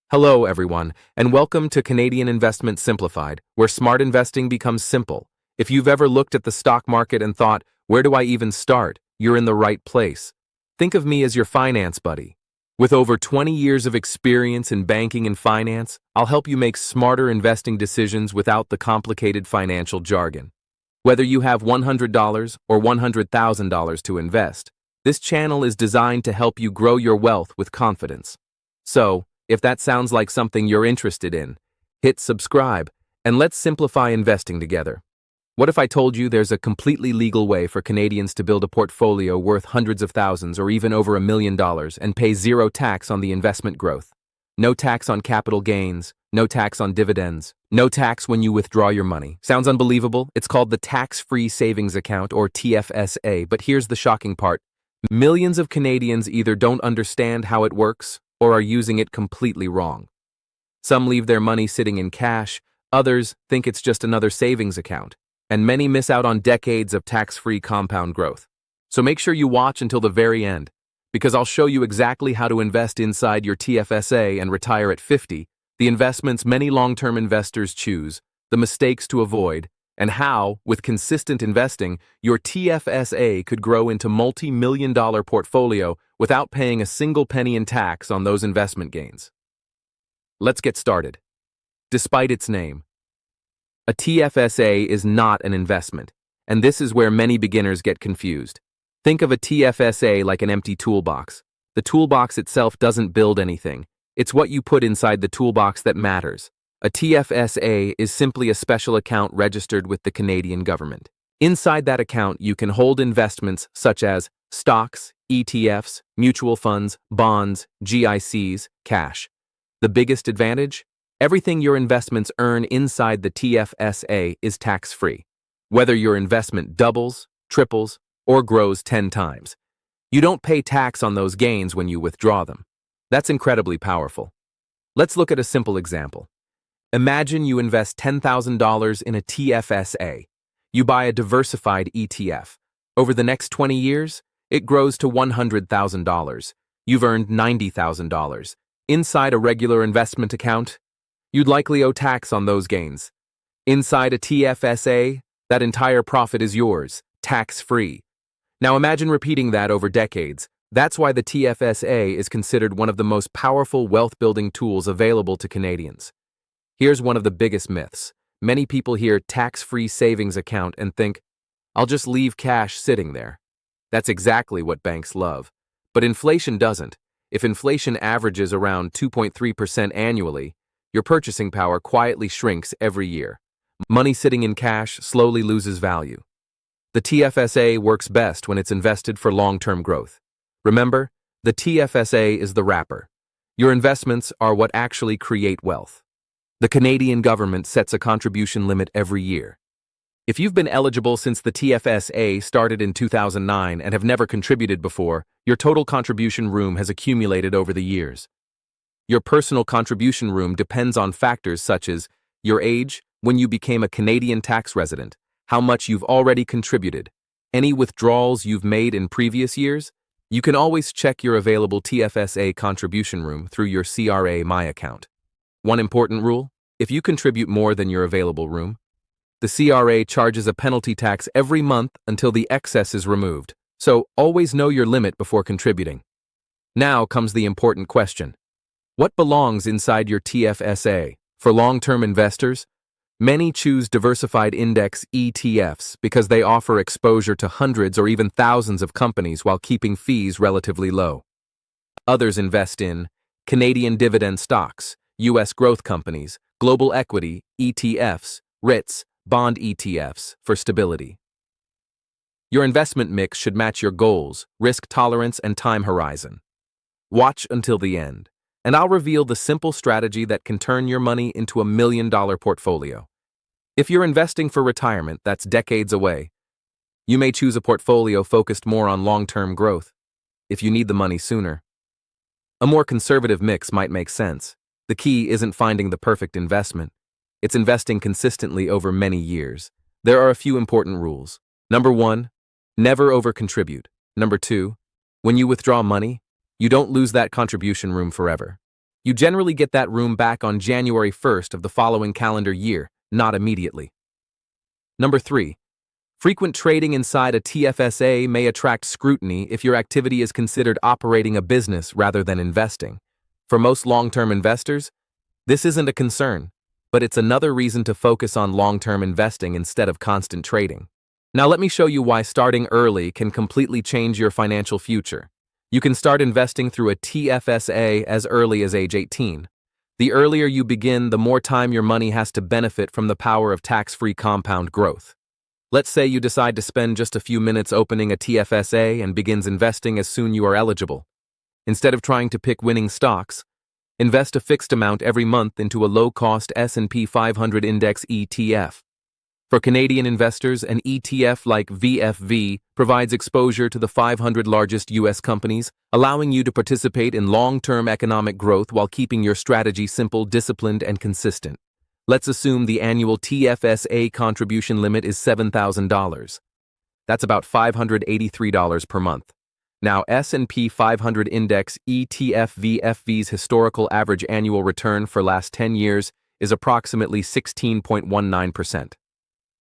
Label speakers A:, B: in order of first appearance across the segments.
A: Hello, everyone, and welcome to Canadian Investment Simplified, where smart investing becomes simple. If you've ever looked at the stock market and thought, where do I even start? You're in the right place. Think of me as your finance buddy. With over 20 years of experience in banking and finance, I'll help you make smarter investing decisions without the complicated financial jargon. Whether you have $100 or $100,000 to invest, this channel is designed to help you grow your wealth with confidence. So, if that sounds like something you're interested in, hit subscribe and let's simplify investing together. What if I told you there's a completely legal way for Canadians to build a portfolio worth hundreds of thousands or even over $1 million and pay zero tax on the investment growth? No tax on capital gains, no tax on dividends, no tax when you withdraw your money. Sounds unbelievable? It's called the Tax-Free Savings Account, or TFSA, but here's the shocking part. Millions of Canadians either don't understand how it works or are using it completely wrong. Some leave their money sitting in cash, others think it's just another savings account, and many miss out on decades of tax-free compound growth. So make sure you watch until the very end, because I'll show you exactly how to invest inside your TFSA and retire at 50, the investments many long-term investors choose, the mistakes to avoid, and how, with consistent investing, your TFSA could grow into multi-million-dollar portfolio without paying a single penny in tax on those investment gains. Let's get started. Despite its name, a TFSA is not an investment, and this is where many beginners get confused. Think of a TFSA like an empty toolbox. The toolbox itself doesn't build anything. It's what you put inside the toolbox that matters. A TFSA is simply a special account registered with the Canadian government. Inside that account, you can hold investments such as stocks, ETFs, mutual funds, bonds, GICs, cash. The biggest advantage? Everything your investments earn inside the TFSA is tax-free. Whether your investment doubles, triples, or grows 10 times, you don't pay tax on those gains when you withdraw them. That's incredibly powerful. Let's look at a simple example. Imagine you invest $10,000 in a TFSA. You buy a diversified ETF. Over the next 20 years, it grows to $100,000. You've earned $90,000. Inside a regular investment account, you'd likely owe tax on those gains. Inside a TFSA, that entire profit is yours, tax-free. Now imagine repeating that over decades. That's why the TFSA is considered one of the most powerful wealth-building tools available to Canadians. Here's one of the biggest myths. Many people hear tax-free savings account and think, I'll just leave cash sitting there. That's exactly what banks love. But inflation doesn't. If inflation averages around 2.3% annually, your purchasing power quietly shrinks every year. Money sitting in cash slowly loses value. The TFSA works best when it's invested for long-term growth. Remember, the TFSA is the wrapper. Your investments are what actually create wealth. The Canadian government sets a contribution limit every year. If you've been eligible since the TFSA started in 2009 and have never contributed before, your total contribution room has accumulated over the years. Your personal contribution room depends on factors such as your age, when you became a Canadian tax resident, how much you've already contributed, any withdrawals you've made in previous years. You can always check your available TFSA contribution room through your CRA My account. One important rule: if you contribute more than your available room, the CRA charges a penalty tax every month until the excess is removed, so always know your limit before contributing. Now comes the important question. What belongs inside your TFSA? For long-term investors, many choose diversified index ETFs because they offer exposure to hundreds or even thousands of companies while keeping fees relatively low. Others invest in Canadian dividend stocks, U.S. growth companies, global equity, ETFs, REITs, bond ETFs for stability. Your investment mix should match your goals, risk tolerance, and time horizon. Watch until the end, and I'll reveal the simple strategy that can turn your money into $1 million portfolio. If you're investing for retirement that's decades away, you may choose a portfolio focused more on long-term growth. If you need the money sooner, a more conservative mix might make sense. The key isn't finding the perfect investment. It's investing consistently over many years. There are a few important rules. Number 1, never over-contribute. Number 2, when you withdraw money, you don't lose that contribution room forever. You generally get that room back on January 1st of the following calendar year, not immediately. Number 3. Frequent trading inside a TFSA may attract scrutiny if your activity is considered operating a business rather than investing. For most long-term investors, this isn't a concern, but it's another reason to focus on long-term investing instead of constant trading. Now let me show you why starting early can completely change your financial future. You can start investing through a TFSA as early as age 18. The earlier you begin, the more time your money has to benefit from the power of tax-free compound growth. Let's say you decide to spend just a few minutes opening a TFSA and begins investing as soon as you are eligible. Instead of trying to pick winning stocks, invest a fixed amount every month into a low-cost S&P 500 index ETF. For Canadian investors, an ETF like VFV provides exposure to the 500 largest U.S. companies, allowing you to participate in long-term economic growth while keeping your strategy simple, disciplined, and consistent. Let's assume the annual TFSA contribution limit is $7,000. That's about $583 per month. Now, S&P 500 Index ETF VFV's historical average annual return for last 10 years is approximately 16.19%.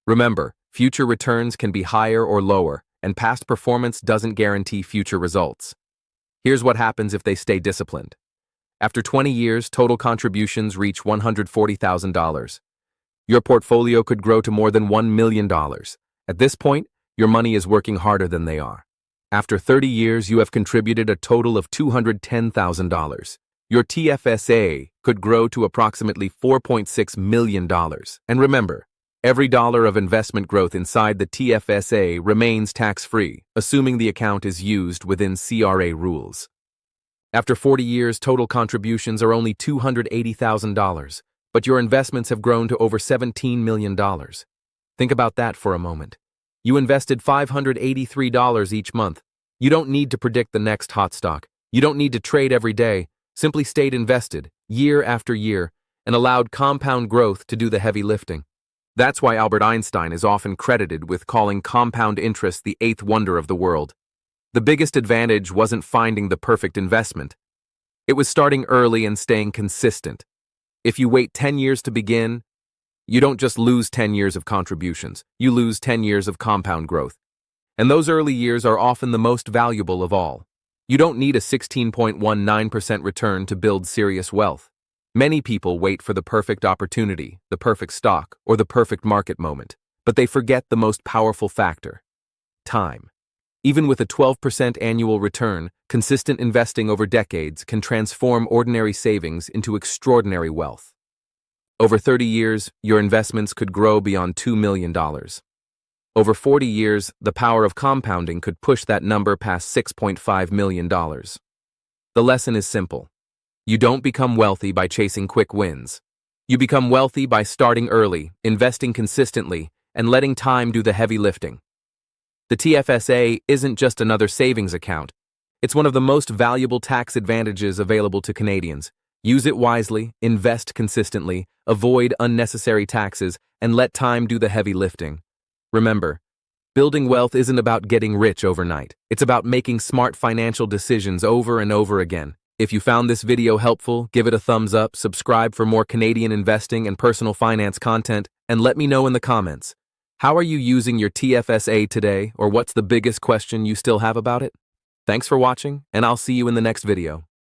A: Remember, future returns can be higher or lower, and past performance doesn't guarantee future results. Here's what happens if they stay disciplined. After 20 years, total contributions reach $140,000. Your portfolio could grow to more than $1 million. At this point, your money is working harder than they are. After 30 years, you have contributed a total of $210,000. Your TFSA could grow to approximately $4.6 million. And remember, every dollar of investment growth inside the TFSA remains tax-free, assuming the account is used within CRA rules. After 40 years, total contributions are only $280,000, but your investments have grown to over $17 million. Think about that for a moment. You invested $583 each month. You don't need to predict the next hot stock. You don't need to trade every day. Simply stayed invested, year after year, and allowed compound growth to do the heavy lifting. That's why Albert Einstein is often credited with calling compound interest the eighth wonder of the world. The biggest advantage wasn't finding the perfect investment. It was starting early and staying consistent. If you wait 10 years to begin, you don't just lose 10 years of contributions, you lose 10 years of compound growth. And those early years are often the most valuable of all. You don't need a 16.19% return to build serious wealth. Many people wait for the perfect opportunity, the perfect stock, or the perfect market moment, but they forget the most powerful factor: time. Even with a 12% annual return, consistent investing over decades can transform ordinary savings into extraordinary wealth. Over 30 years, your investments could grow beyond $2 million. Over 40 years, the power of compounding could push that number past $6.5 million. The lesson is simple. You don't become wealthy by chasing quick wins. You become wealthy by starting early, investing consistently, and letting time do the heavy lifting. The TFSA isn't just another savings account. It's one of the most valuable tax advantages available to Canadians. Use it wisely, invest consistently, avoid unnecessary taxes, and let time do the heavy lifting. Remember, building wealth isn't about getting rich overnight. It's about making smart financial decisions over and over again. If you found this video helpful, give it a thumbs up, subscribe for more Canadian investing and personal finance content, and let me know in the comments. How are you using your TFSA today, or what's the biggest question you still have about it? Thanks for watching, and I'll see you in the next video.